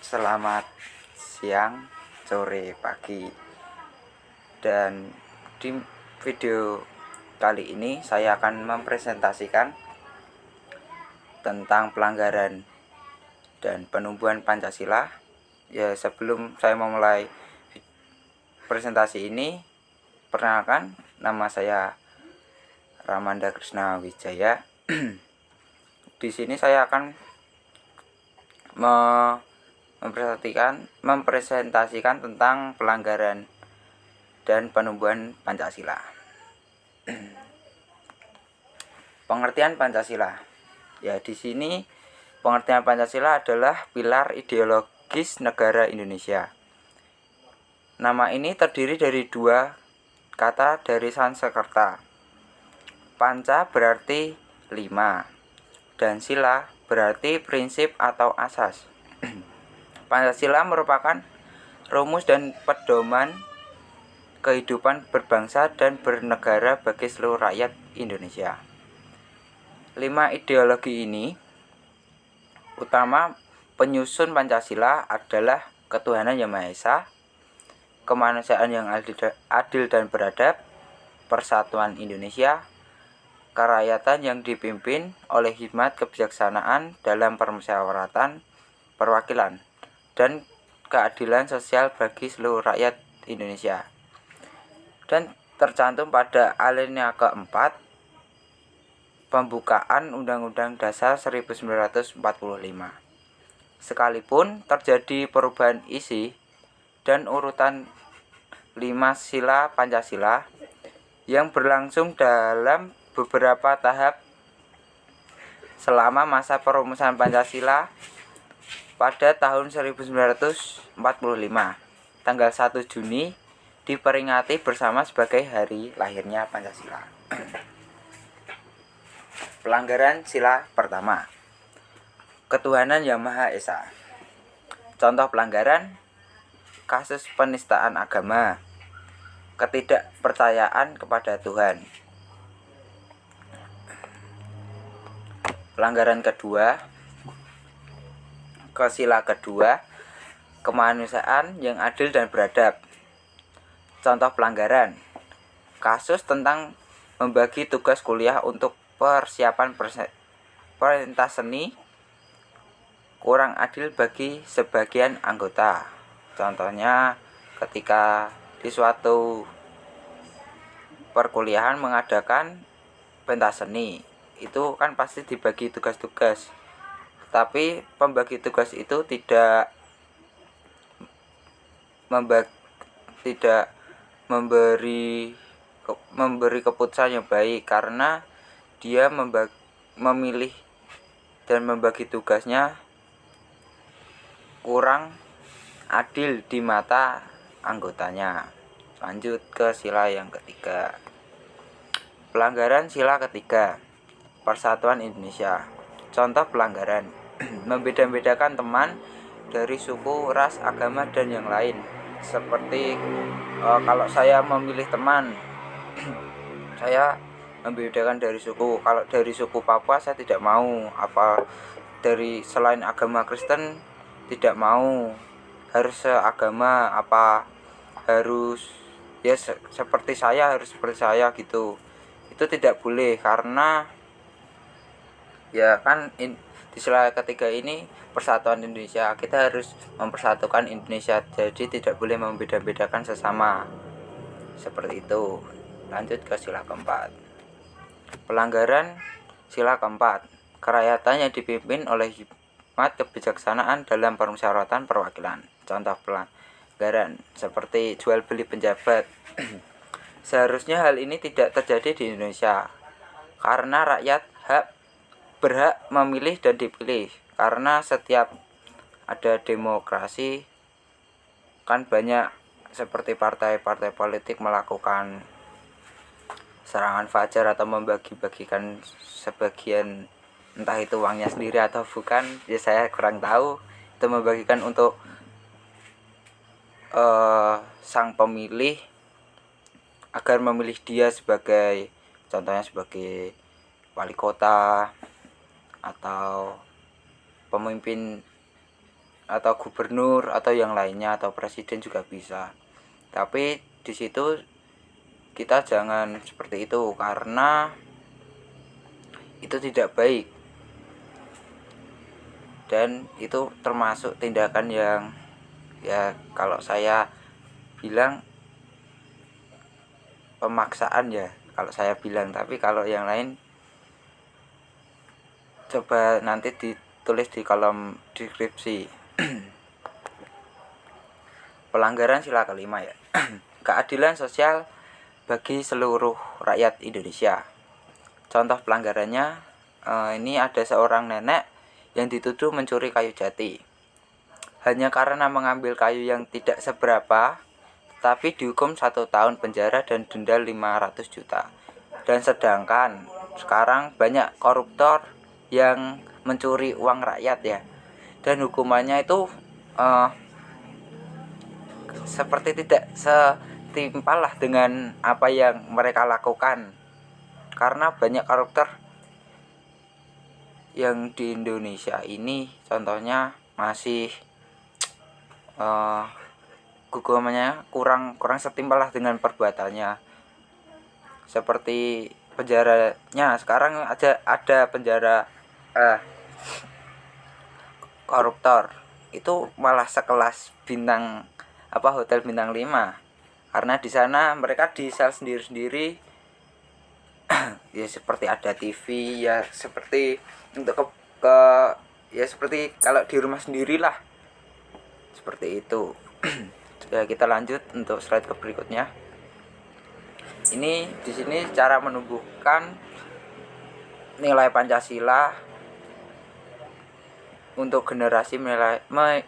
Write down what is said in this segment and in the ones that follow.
Selamat siang, sore, pagi. Dan di video kali ini saya akan mempresentasikan tentang pelanggaran dan penumbuhan Pancasila. Ya, sebelum saya memulai presentasi ini, perkenalkan, nama saya Ramanda Krishna Wijaya. Di sini saya akan mempresentasikan tentang pelanggaran dan penumbuhan Pancasila. Pengertian Pancasila. Ya, di sini pengertian Pancasila adalah pilar ideologis negara Indonesia. Nama ini terdiri dari dua kata dari Sanskerta. Panca berarti 5 dan sila berarti prinsip atau asas. Pancasila merupakan rumus dan pedoman kehidupan berbangsa dan bernegara bagi seluruh rakyat Indonesia. 5 ideologi ini utama penyusun Pancasila adalah ketuhanan yang Maha Esa, kemanusiaan yang adil dan beradab, persatuan Indonesia, kerakyatan yang dipimpin oleh hikmat kebijaksanaan dalam permusyawaratan perwakilan, dan keadilan sosial bagi seluruh rakyat Indonesia. Dan tercantum pada alinea keempat pembukaan Undang-Undang Dasar 1945. Sekalipun terjadi perubahan isi dan urutan 5 sila Pancasila yang berlangsung dalam beberapa tahap selama masa perumusan Pancasila pada tahun 1945, tanggal 1 Juni diperingati bersama sebagai hari lahirnya Pancasila. Pelanggaran sila pertama, ketuhanan yang Maha Esa. Contoh pelanggaran: kasus penistaan agama, ketidakpercayaan kepada Tuhan. Pelanggaran kedua, sila kedua, kemanusiaan yang adil dan beradab. Contoh pelanggaran: kasus tentang membagi tugas kuliah untuk persiapan pentas seni kurang adil bagi sebagian anggota. Contohnya ketika di suatu perkuliahan mengadakan pentas seni, itu kan pasti dibagi tugas-tugas, tapi pembagi tugas itu tidak memberi keputusan yang baik, karena dia memilih dan membagi tugasnya kurang adil di mata anggotanya. Lanjut ke sila yang ketiga. Pelanggaran sila ketiga, persatuan Indonesia. Contoh pelanggaran: membeda-bedakan teman dari suku, ras, agama, dan yang lain. Seperti kalau saya memilih teman, saya membedakan dari suku. Kalau dari suku Papua saya tidak mau, dari selain agama Kristen tidak mau, harus seagama, harus ya seperti saya, harus seperti saya gitu. Itu tidak boleh, karena ya kan di sila ketiga ini persatuan Indonesia, kita harus mempersatukan Indonesia, jadi tidak boleh membeda-bedakan sesama, seperti itu. Lanjut ke sila keempat. Pelanggaran sila keempat, kerakyatan yang dipimpin oleh hikmat kebijaksanaan dalam permusyawaratan perwakilan. Contoh pelanggaran seperti jual beli penjabat. Seharusnya hal ini tidak terjadi di Indonesia, karena rakyat berhak memilih dan dipilih. Karena setiap ada demokrasi kan banyak seperti partai-partai politik melakukan serangan fajar atau membagi-bagikan sebagian, entah itu uangnya sendiri atau bukan, ya saya kurang tahu, itu membagikan untuk sang pemilih agar memilih dia sebagai, contohnya sebagai wali kota atau pemimpin atau gubernur atau yang lainnya atau presiden juga bisa. Tapi di situ kita jangan seperti itu karena itu tidak baik dan itu termasuk tindakan yang ya kalau saya bilang pemaksaan ya kalau saya bilang, tapi kalau yang lain coba nanti ditulis di kolom deskripsi. Pelanggaran sila kelima ya. Keadilan sosial bagi seluruh rakyat Indonesia. Contoh pelanggarannya, ini ada seorang nenek yang dituduh mencuri kayu jati. Hanya karena mengambil kayu yang tidak seberapa, tapi dihukum 1 tahun penjara dan denda 500 juta. Dan sedangkan sekarang banyak koruptor yang mencuri uang rakyat ya. Dan hukumannya itu seperti tidak setimpal lah dengan apa yang mereka lakukan. Karena banyak koruptor yang di Indonesia ini contohnya masih hukumannya kurang setimpal lah dengan perbuatannya. Seperti penjaranya sekarang ada penjara koruptor itu malah sekelas bintang hotel bintang 5 karena di sana mereka di sel sendiri-sendiri. Ya seperti ada TV ya, seperti untuk ke ya seperti kalau di rumah sendirilah seperti itu. Ya kita lanjut untuk slide ke berikutnya. Ini di sini cara menumbuhkan nilai Pancasila untuk generasi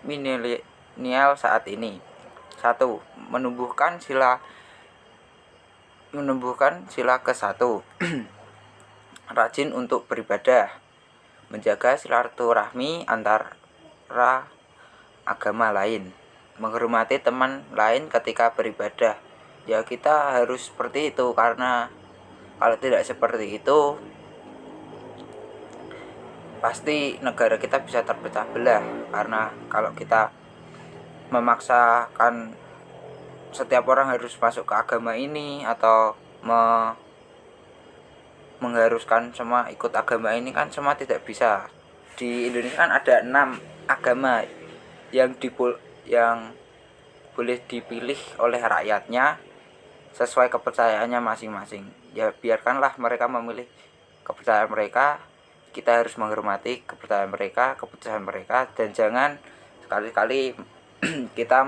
milenial saat ini. 1. Menumbuhkan sila ke-1. Rajin untuk beribadah, menjaga silaturahmi antara agama lain, menghormati teman lain ketika beribadah. Ya kita harus seperti itu karena kalau tidak seperti itu pasti negara kita bisa terpecah belah. Karena kalau kita memaksakan setiap orang harus masuk ke agama ini atau mengharuskan semua ikut agama ini kan semua tidak bisa. Di Indonesia kan ada 6 agama yang boleh dipilih oleh rakyatnya sesuai kepercayaannya masing-masing. Ya biarkanlah mereka memilih kepercayaan mereka. Kita harus menghormati kepercayaan mereka, keputusan mereka, dan jangan sekali-kali kita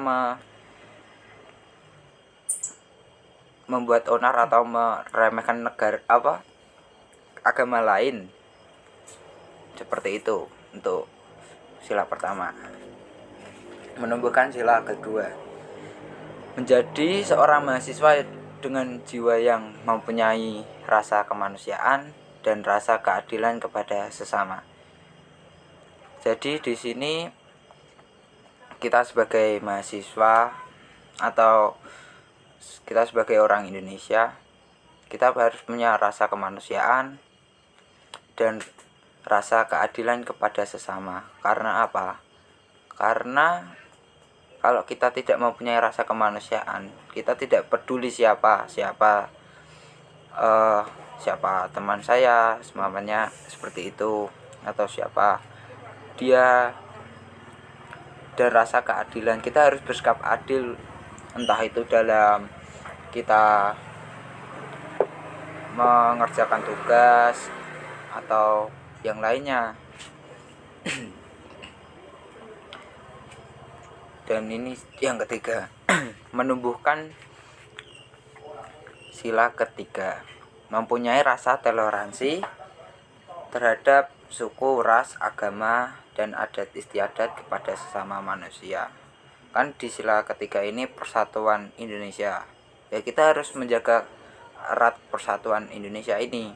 membuat onar atau meremehkan agama lain. Seperti itu untuk sila pertama. Menumbuhkan sila kedua, menjadi seorang mahasiswa dengan jiwa yang mempunyai rasa kemanusiaan dan rasa keadilan kepada sesama. Jadi di sini kita sebagai mahasiswa atau kita sebagai orang Indonesia, kita harus punya rasa kemanusiaan dan rasa keadilan kepada sesama. Karena apa? Karena kalau kita tidak mempunyai rasa kemanusiaan, kita tidak peduli siapa teman saya, semuanya seperti itu, atau siapa dia. Dan rasa keadilan, kita harus bersikap adil, entah itu dalam kita mengerjakan tugas atau yang lainnya. Dan ini yang ketiga, menumbuhkan sila ketiga, mempunyai rasa toleransi terhadap suku, ras, agama, dan adat istiadat kepada sesama manusia. Kan di sila ketiga ini persatuan Indonesia. Ya kita harus menjaga erat persatuan Indonesia ini.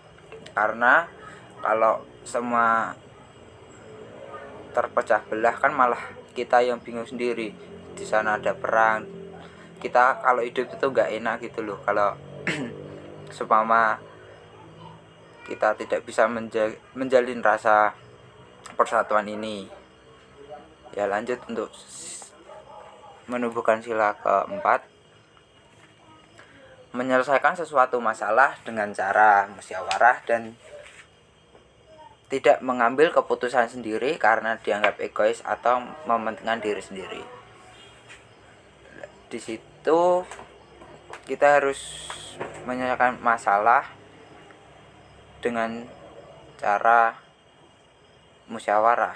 Karena kalau semua terpecah belah kan malah kita yang bingung sendiri. Di sana ada perang. Kita kalau hidup itu nggak enak gitu loh. Kalau seumpama kita tidak bisa menjalin rasa persatuan ini. Ya, lanjut untuk menumbuhkan sila keempat, menyelesaikan sesuatu masalah dengan cara musyawarah dan tidak mengambil keputusan sendiri karena dianggap egois atau mementingkan diri sendiri. Di situ kita harus menyelesaikan masalah dengan cara musyawarah.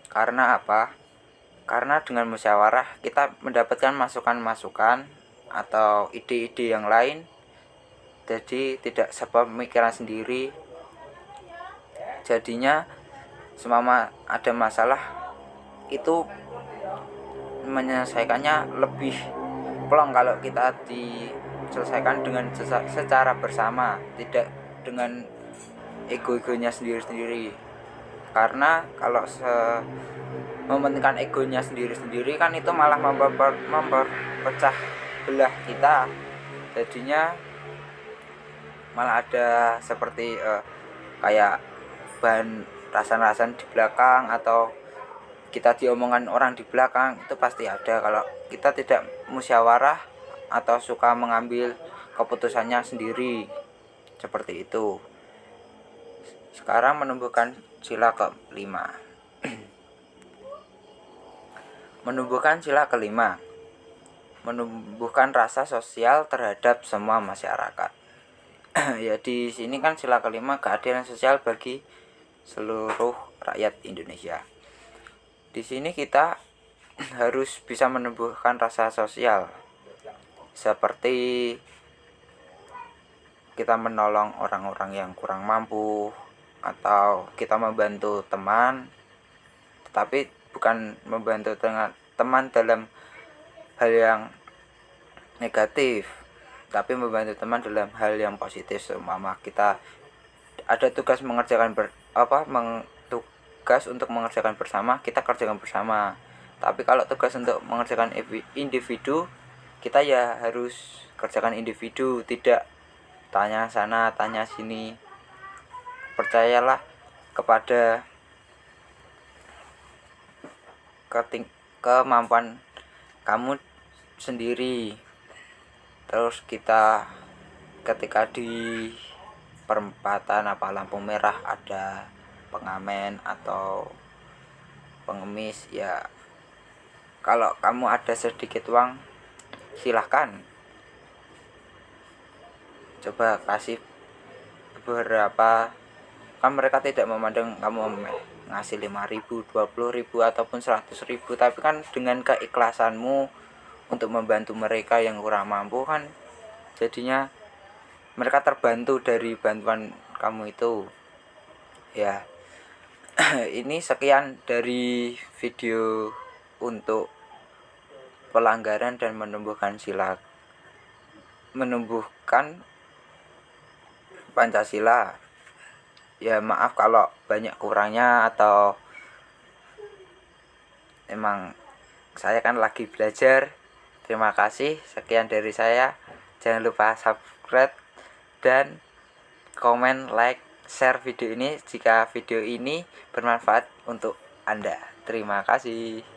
Karena apa? Karena dengan musyawarah kita mendapatkan masukan-masukan atau ide-ide yang lain, jadi tidak sepemikiran sendiri. Jadinya semama ada masalah itu menyelesaikannya lebih plong kalau kita diselesaikan dengan secara bersama, tidak dengan ego-egonya sendiri-sendiri. Karena kalau mementingkan egonya sendiri-sendiri kan itu malah memperpecah belah kita. Jadinya malah ada seperti kayak bahan rasan-rasan di belakang, atau kita diomongkan orang di belakang, itu pasti ada kalau kita tidak musyawarah atau suka mengambil keputusannya sendiri. Seperti itu. Sekarang menumbuhkan sila kelima. Menumbuhkan sila kelima, menumbuhkan rasa sosial terhadap semua masyarakat. Ya, di sini kan sila kelima, keadilan sosial bagi seluruh rakyat Indonesia. Di sini kita harus bisa menumbuhkan rasa sosial, seperti kita menolong orang-orang yang kurang mampu, atau kita membantu teman, tetapi bukan membantu teman dalam hal yang negatif, tapi membantu teman dalam hal yang positif. Seumpama kita ada tugas tugas untuk mengerjakan bersama, kita kerjakan bersama. Tapi kalau tugas untuk mengerjakan individu, kita ya harus kerjakan individu, tidak tanya sana tanya sini. Percayalah kepada kemampuan kamu sendiri. Terus kita ketika di perempatan lampu merah ada pengamen atau pengemis, ya kalau kamu ada sedikit uang, silahkan coba kasih beberapa. Kan mereka tidak memandang kamu ngasih 5.000, 20.000 ataupun 100.000, tapi kan dengan keikhlasanmu untuk membantu mereka yang kurang mampu, kan jadinya mereka terbantu dari bantuan kamu itu. Ya, ini sekian dari video untuk pelanggaran dan menumbuhkan Pancasila. Ya, maaf kalau banyak kurangnya, atau emang saya kan lagi belajar. Terima kasih, sekian dari saya. Jangan lupa subscribe dan komen, like, share video ini jika video ini bermanfaat untuk Anda. Terima kasih.